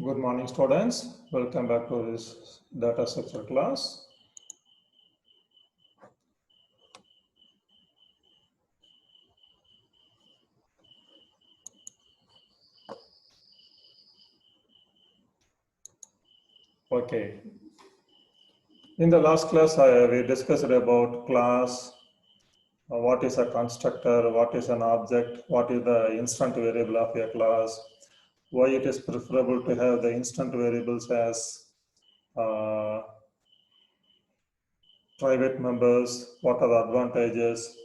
Good morning, students. Welcome back to this data structure class. Okay. In the last class, we discussed about class, what is a constructor, what is an object, what is the instant variable of a class, why it is preferable to have the instant variables as uh, private members, what are the advantages,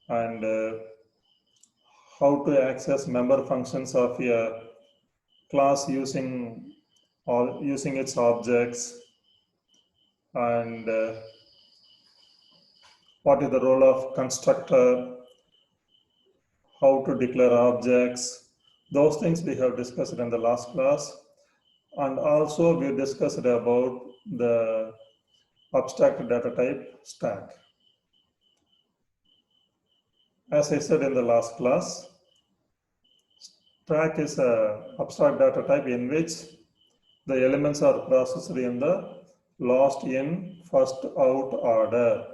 and how to access member functions of a class using its objects, and what is the role of constructor, how to declare objects. Those things we have discussed in the last class. And also we discussed about the abstract data type stack. As I said in the last class, stack is a abstract data type in which the elements are processed in the last in, first out order.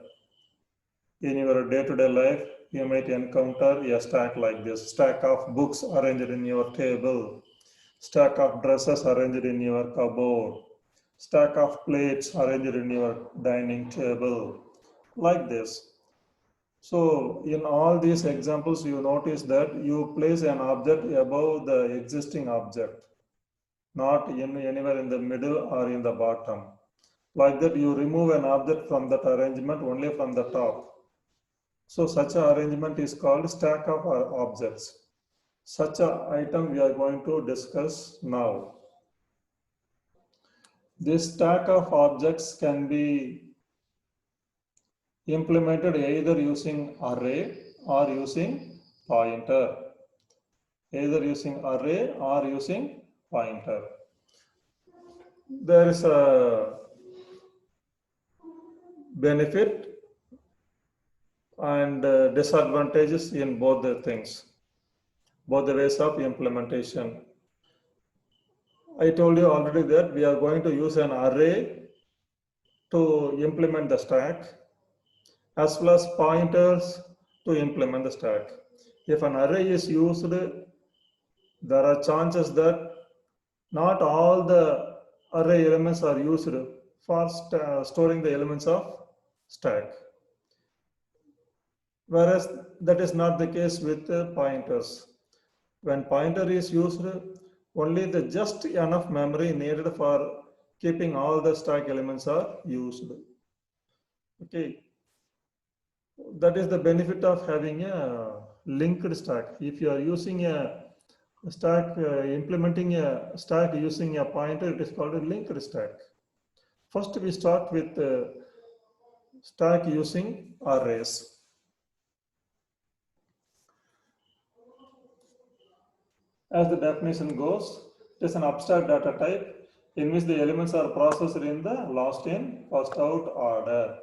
In your day-to-day life, you might encounter a stack like this: stack of books arranged in your table, stack of dresses arranged in your cupboard, stack of plates arranged in your dining table, like this. So in all these examples, you notice that you place an object above the existing object, not anywhere in the middle or in the bottom. Like that, you remove an object from that arrangement only from the top. So such an arrangement is called stack of objects. Such an item we are going to discuss now. This stack of objects can be implemented either using array or using pointer. Either using array or using pointer. There is a benefit and disadvantages in both the things, both the ways of implementation. I told you already that we are going to use an array to implement the stack as well as pointers to implement the stack. If an array is used, there are chances that not all the array elements are used for storing the elements of stack. Whereas that is not the case with pointers. When pointer is used, only the just enough memory needed for keeping all the stack elements are used. Okay, that is the benefit of having a linked stack. If you are using a stack, implementing a stack using a pointer, it is called a linked stack. First, we start with stack using arrays. As the definition goes, it is an abstract data type in which the elements are processed in the last in, first out order.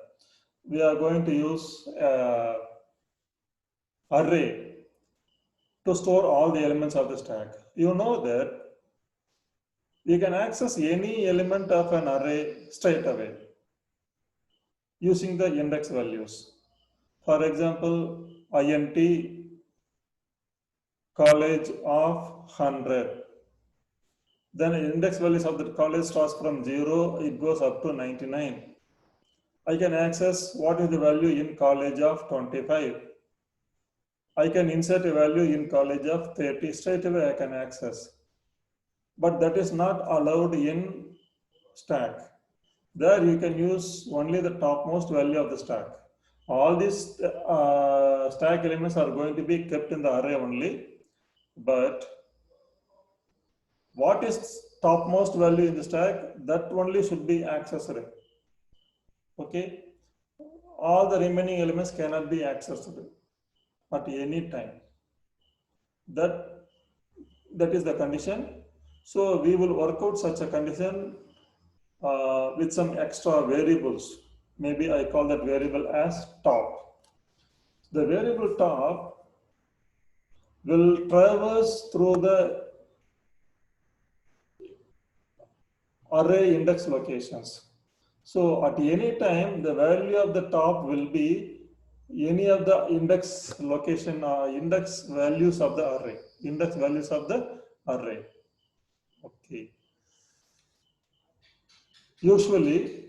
We are going to use array to store all the elements of the stack. You know that we can access any element of an array straight away using the index values. For example, int college of 100. Then index values of the college starts from 0, it goes up to 99. I can access what is the value in college of 25. I can insert a value in college of 30, straight away I can access. But that is not allowed in stack. There you can use only the topmost value of the stack. All these stack elements are going to be kept in the array only, but what is topmost value in the stack, that only should be accessed. Okay, all the remaining elements cannot be accessed at any time. That is the condition. So we will work out such a condition with some extra variables. Maybe I call that variable as top. The variable top will traverse through the array index locations. So at any time, the value of the top will be any of the index location, index values of the array, index values of the array. Okay. Usually,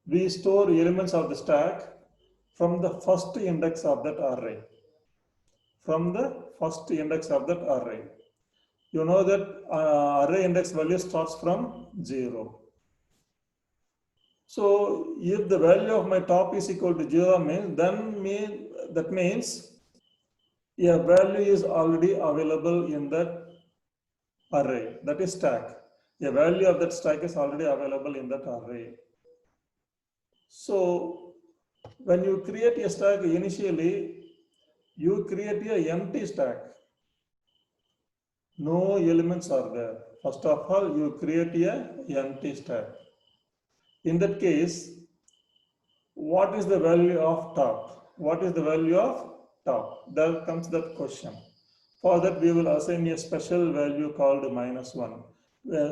we store elements of the stack from the first index of that array. From the first index of that array. You know that array index value starts from 0. So if the value of my top is equal to 0 means, that means a value is already available in that array, that is stack. A value of that stack is already available in that array. So when you create a stack initially, you create a empty stack. No elements are there. First of all, you create a empty stack. In that case, what is the value of top? What is the value of top? There comes that question. For that, we will assign a special value called -1.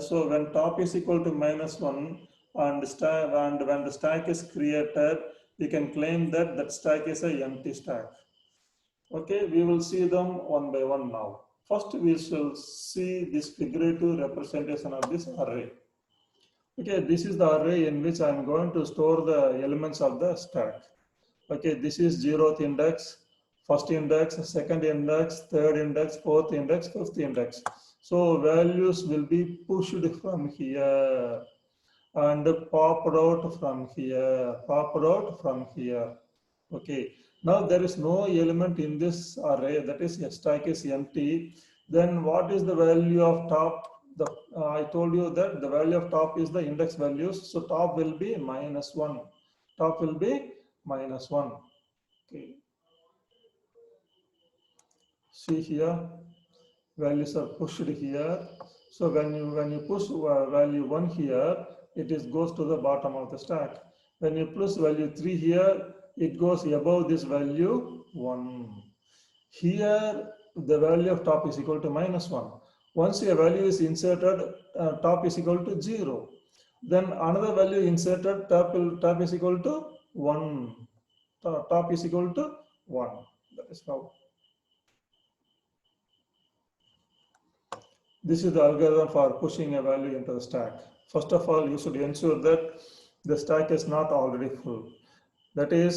So when top is equal to -1 and when the stack is created, we can claim that that stack is an empty stack. Okay, we will see them one by one now. First, we shall see this figurative representation of this array. Okay, this is the array in which I am going to store the elements of the stack. Okay, this is 0th index, first index, second index, third index, fourth index, fifth index. So values will be pushed from here and popped out from here, popped out from here. Okay, now there is no element in this array, that is stack is empty. Then what is the value of top? I told you that the value of top is the index values. So top will be -1. Top will be -1. Okay. See here, values are pushed here. So when you push value 1 here, it goes to the bottom of the stack. When you push value 3 here, it goes above this value 1. Here, the value of top is equal to -1. Once a value is inserted, top is equal to 0. Then another value inserted, top is equal to 1. Top is equal to 1. That is how. This is the algorithm for pushing a value into the stack. First of all, you should ensure that the stack is not already full. That is,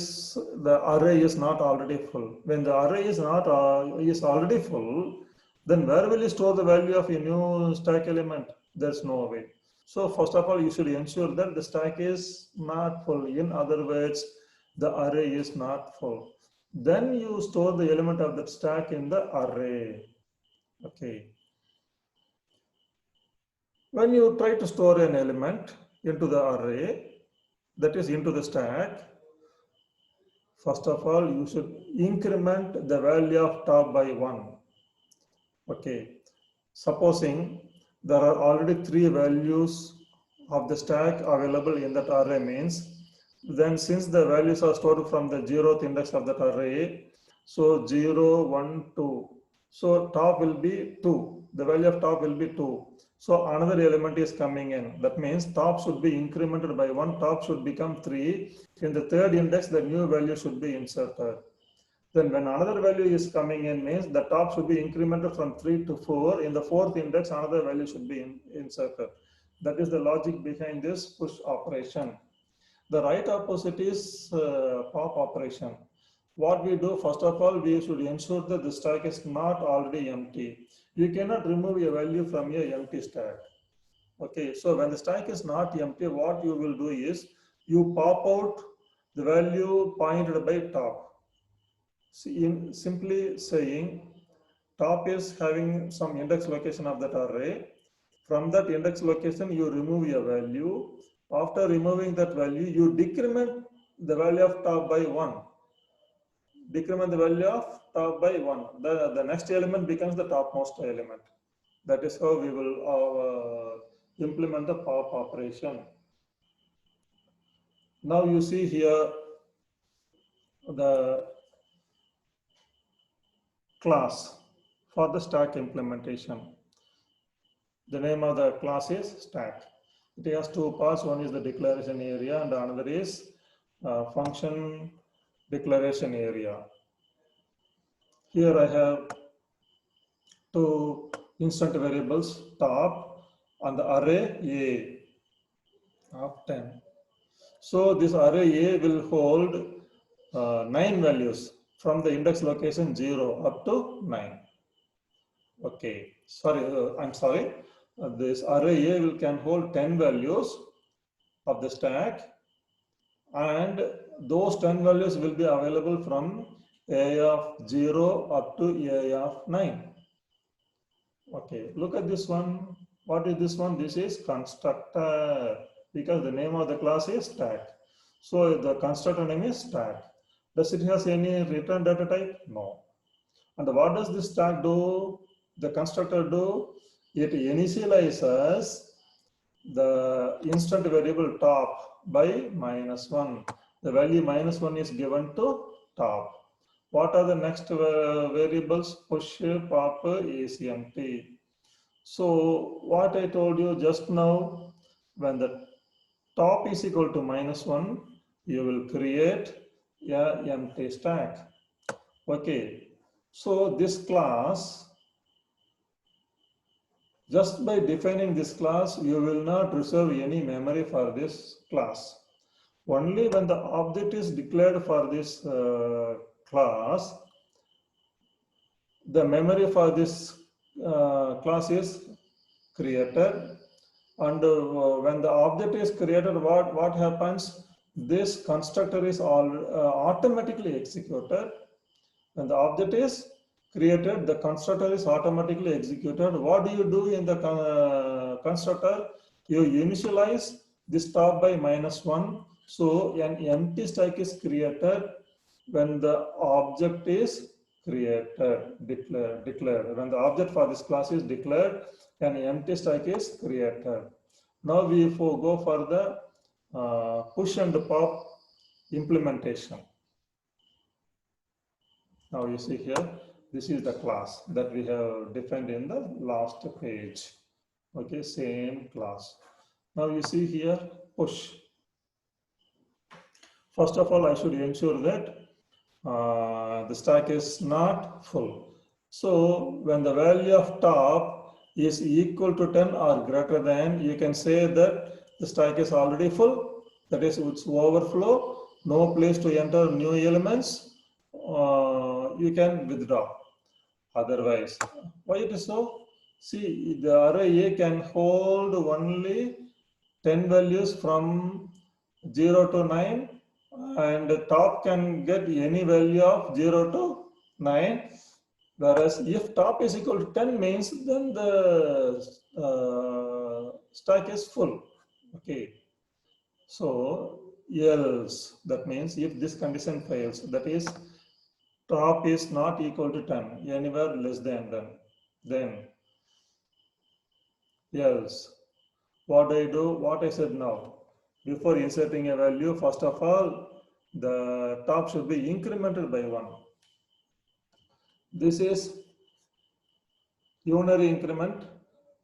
the array is not already full. When the array is already full, then where will you store the value of a new stack element? There's no way. So first of all, you should ensure that the stack is not full. In other words, the array is not full. Then you store the element of that stack in the array. Okay. When you try to store an element into the array, that is into the stack, first of all, you should increment the value of top by 1. Okay. Supposing there are already 3 values of the stack available in that array means, then since the values are stored from the 0th index of that array, so 0, 1, 2. So top will be 2. The value of top will be 2. So another element is coming in. That means top should be incremented by 1. Top should become 3. In the third index, the new value should be inserted. Then when another value is coming in means the top should be incremented from 3 to 4. In the fourth index, another value should be inserted. That is the logic behind this push operation. The right opposite is pop operation. What we do, first of all, we should ensure that the stack is not already empty. You cannot remove a value from your empty stack. Okay, so when the stack is not empty, what you will do is you pop out the value pointed by top. See, simply saying top is having some index location of that array. From that index location, you remove a value. After removing that value, you decrement the value of top by 1. Decrement the value of top by 1. The next element becomes the topmost element. That is how we will implement the pop operation. Now you see here the class for the stack implementation. The name of the class is stack. It has two parts. One is the declaration area and another is function declaration area. Here I have two instant variables, top and the array A of 10. So this array A will hold 9 values from the index location 0 up to 9. Okay, sorry, I'm sorry. This array A can hold 10 values of the stack, and those 10 values will be available from A of 0 up to A of 9. Okay, look at this one. What is this one? This is constructor, because the name of the class is stack. So the constructor name is stack. Does it has any return data type? No. And what does this stack do? The constructor do? It initializes the instant variable top by -1. The value -1 is given to top. What are the next variables? Push, pop is empty. So what I told you just now, when the top is equal to -1, you will create a empty stack. Okay, so this class, just by defining this class, you will not reserve any memory for this class. Only when the object is declared for this class, the memory for this class is created. And when the object is created, what happens? This constructor is automatically executed. When the object is created, the constructor is automatically executed. What do you do in the constructor? You initialize this top by -1. So an empty stack is created when the object is created, declared. When the object for this class is declared, an empty stack is created. Now we go for the push and pop implementation. Now you see here, this is the class that we have defined in the last page. Okay, same class. Now you see here, push. First of all, I should ensure that the stack is not full. So when the value of top is equal to 10 or greater than, you can say that the stack is already full. That is, it's overflow, no place to enter new elements. You can withdraw. Otherwise, why it is so? See, the array A can hold only 10 values from 0 to 9, and the top can get any value of 0 to 9. Whereas if top is equal to 10 means then the stack is full. Okay. So else, that means if this condition fails, that is top is not equal to 10, anywhere less than 10, then else what I do, what I said now, before inserting a value, first of all, the top should be incremented by 1. This is unary increment,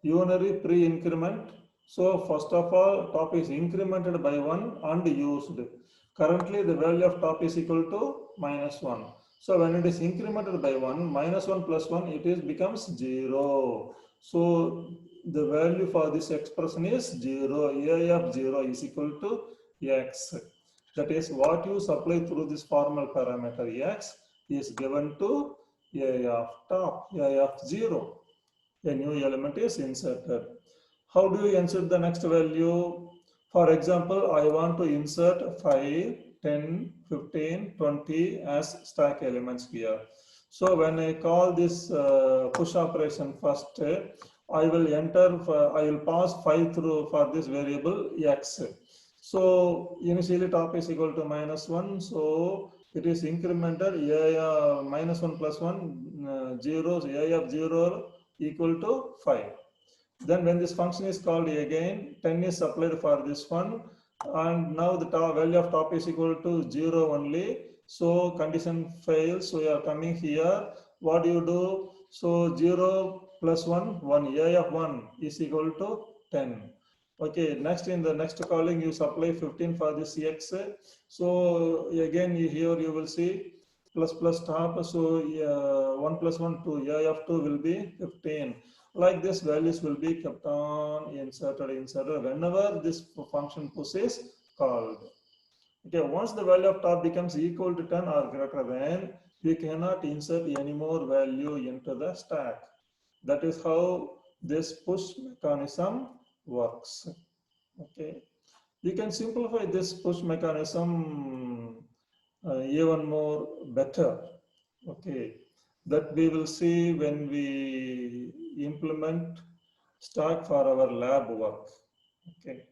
unary pre-increment. So first of all, top is incremented by 1 and used. Currently, the value of top is equal to -1. So when it is incremented by 1, -1 plus 1, it becomes 0. So the value for this expression is 0. A of 0 is equal to x. That is, what you supply through this formal parameter x is given to A of top, A of 0. A new element is inserted. How do you insert the next value? For example, I want to insert 5, 10, 15, 20 as stack elements here. So when I call this push operation first, I will pass 5 through for this variable x. So initially top is equal to -1. So it is incremented -1 plus 1, 0, so A of 0 equal to 5. Then when this function is called again, 10 is supplied for this one, and now the value of top is equal to 0 only. So condition fails. So you are coming here. What do you do? So 0 plus 1, 1. A of 1 is equal to 10. Okay, next in the next calling you supply 15 for this X. So again here you will see plus plus top. So 1 plus 1 2 A of 2 will be 15. Like this values will be kept on inserted whenever this function push is called. Okay, once the value of top becomes equal to 10 or greater than, we cannot insert any more value into the stack. That is how this push mechanism works. Okay, you can simplify this push mechanism even more better. Okay, that we will see when we implement stack for our lab work. Okay.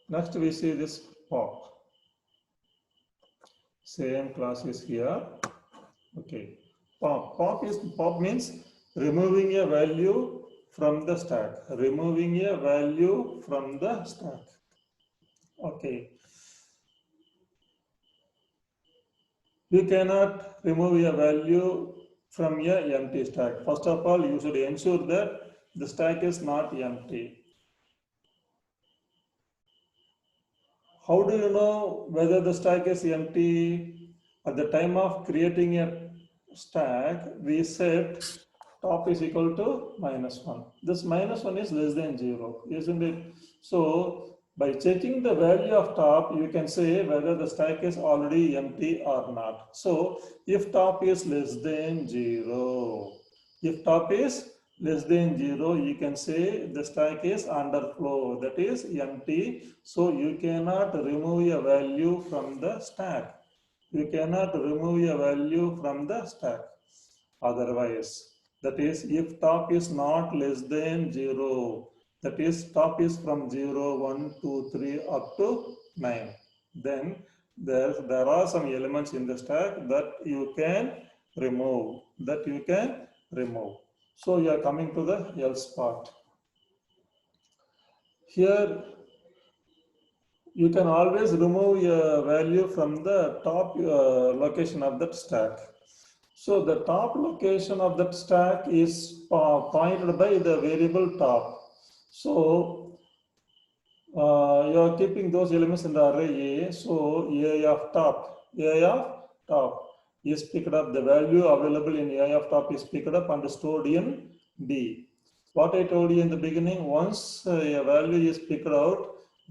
Next we see this pop. Same class is here. Okay. Pop means removing a value from the stack. Removing a value from the stack. Okay. You cannot remove a value from a empty stack. First of all, you should ensure that the stack is not empty. How do you know whether the stack is empty? At the time of creating a stack, we set top is equal to -1. This -1 is less than 0, isn't it? So by checking the value of top, you can say whether the stack is already empty or not. So if top is less than 0, if top is less than 0, you can say the stack is underflow, that is empty. So you cannot remove a value from the stack. You cannot remove a value from the stack. Otherwise, that is if top is not less than 0, that is top is from 0, 1, 2, 3 up to 9, then there are some elements in the stack that you can remove, So you are coming to the else part. Here you can always remove a value from the top location of that stack. So the top location of that stack is pointed by the variable top. So you are keeping those elements in the array A. So A of top is picked up. The value available in A of top is picked up and stored in D. What I told you in the beginning, once a value is picked out,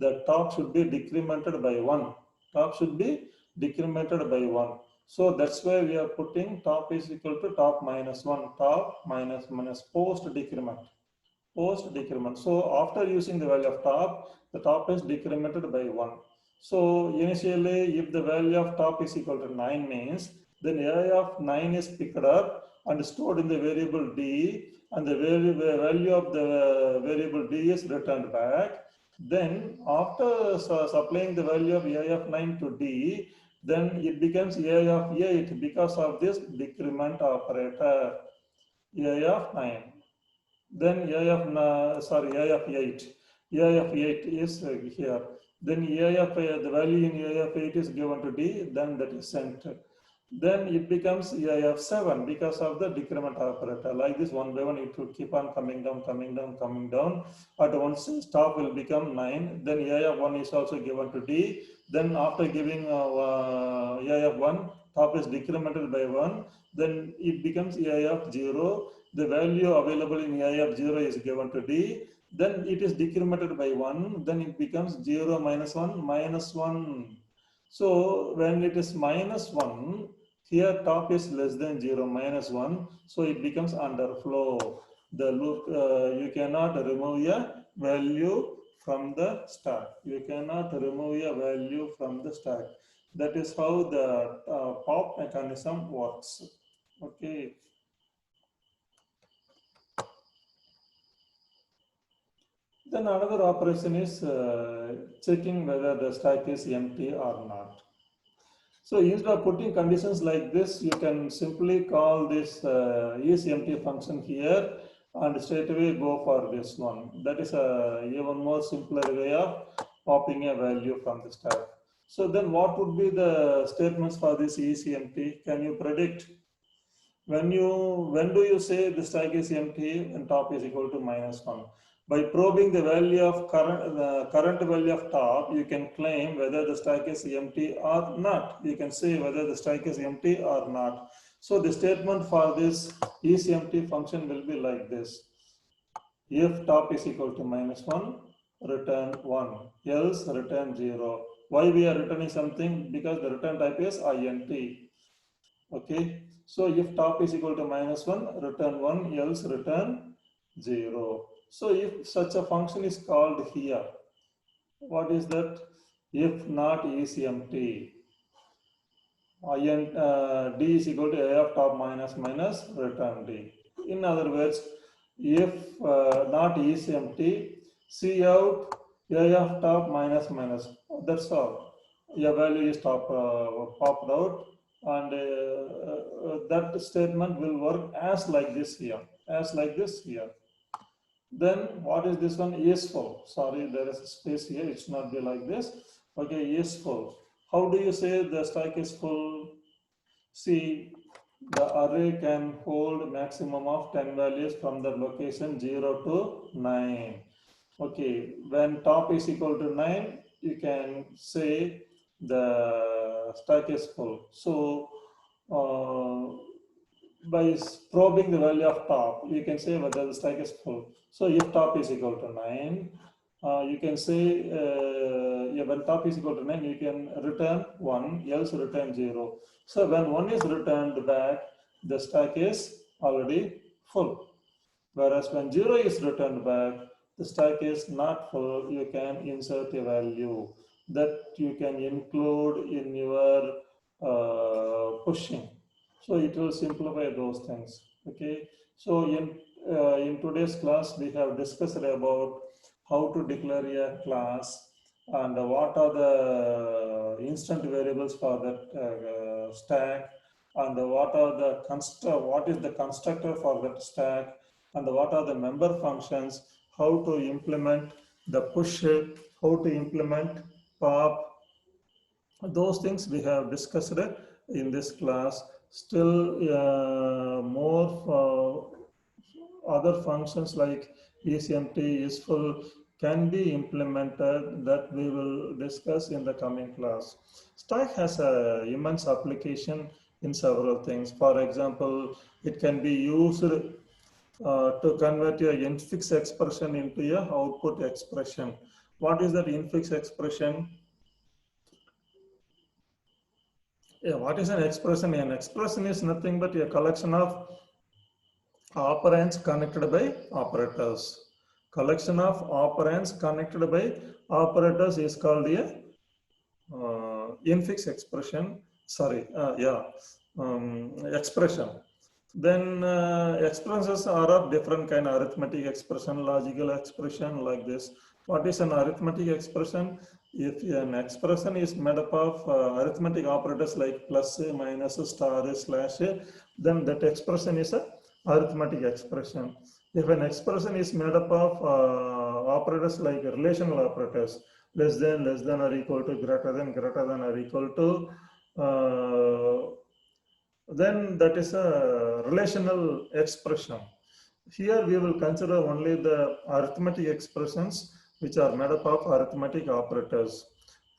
the top should be decremented by 1. Top should be decremented by 1. So that's why we are putting top is equal to top -1, top minus post decrement. So after using the value of top, the top is decremented by 1. So initially, if the value of top is equal to 9 means, then A of 9 is picked up and stored in the variable D, and the value of the variable D is returned back. Then after supplying the value of A of 9 to D, then it becomes A of 8 because of this decrement operator, A of 9. Then A of 8. A of 8 is here. Then the value in A of 8 is given to D, then that is sent. Then it becomes A of 7 because of the decrement operator. Like this, one by one, it will keep on coming down. At once, top will become 9. Then A of 1 is also given to D. Then after giving A of 1, top is decremented by 1. Then it becomes A of 0. The value available in A of 0 is given to D. Then it is decremented by 1. Then it becomes 0 minus 1 minus 1. So when it is -1, here top is less than 0, -1. So it becomes underflow. The loop, you cannot remove a value from the stack. You cannot remove a value from the stack. That is how the pop mechanism works. Okay. Then another operation is checking whether the stack is empty or not. So instead of putting conditions like this, you can simply call this is empty function here and straight away go for this one. That is a even more simpler way of popping a value from the stack. So then what would be the statements for this is empty? Can you predict? when do you say the stack is empty and top is equal to -1? By probing the value of current value of top, you can claim whether the stack is empty or not. You can say whether the stack is empty or not. So the statement for this is empty function will be like this. If top is equal to -1, return 1, else return 0. Why we are returning something? Because the return type is int. Okay, so if top is equal to -1, return 1, else return 0. So if such a function is called here, what is that? If not is empty, d is equal to a of top minus return d. In other words, if not is empty, see out a of top minus. That's all. A value is popped out, and that statement will work as like this here, Then what is this one? Useful. Sorry, there is a space here. It should not be like this. Okay, useful. How do you say the stack is full? See, the array can hold maximum of 10 values from the location 0 to 9. Okay, when top is equal to 9, you can say the stack is full. So, by probing the value of top, you can say whether the stack is full. So, if top is equal to 9, you can say when top is equal to 9, you can return 1, else return 0. So when 1 is returned back, the stack is already full. Whereas when 0 is returned back, the stack is not full. You can insert a value that you can include in your pushing. So it will simplify those things. Okay. So in today's class, we have discussed about how to declare a class and what are the instant variables for that stack, and what is the constructor for that stack, and what are the member functions, how to implement the push, how to implement pop. Those things we have discussed in this class. Still more other functions like isempty, useful can be implemented, that we will discuss in the coming class. Stack has a immense application in several things. For example, it can be used to convert your infix expression into a output expression. What is that infix expression? Yeah, what is an expression? An expression is nothing but a collection of operands connected by operators. Collection of operands connected by operators is called a infix expression. Expression. Then expressions are of different kind: arithmetic expression, logical expression, like this. What is an arithmetic expression? If an expression is made up of arithmetic operators like plus, minus, star, slash, then that expression is a arithmetic expression. If an expression is made up of operators like relational operators, less than or equal to, greater than or equal to, then that is a relational expression. Here we will consider only the arithmetic expressions which are made up of arithmetic operators.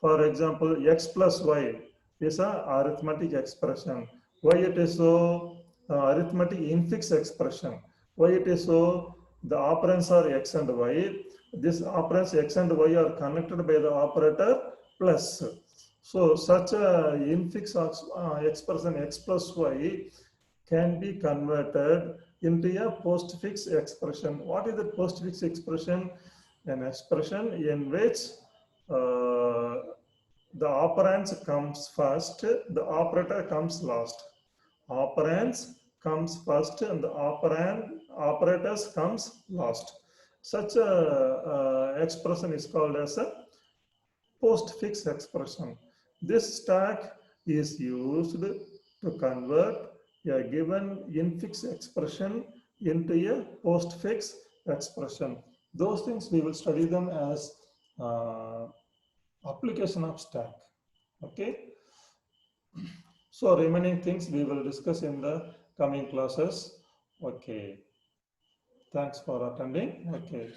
For example, x plus y is a arithmetic expression. Why it is so? Arithmetic infix expression. Why it is so? The operands are x and y. These operands x and y are connected by the operator plus. So such a infix expression x plus y can be converted into a postfix expression. What is the postfix expression? An expression in which the operands comes first, the operator comes last. Operands comes first and the operators comes last. Such a expression is called as a postfix expression. This stack is used to convert a given infix expression into a postfix expression. Those things we will study them as application of stack. Okay. So remaining things we will discuss in the coming classes. Okay. Thanks for attending. Okay.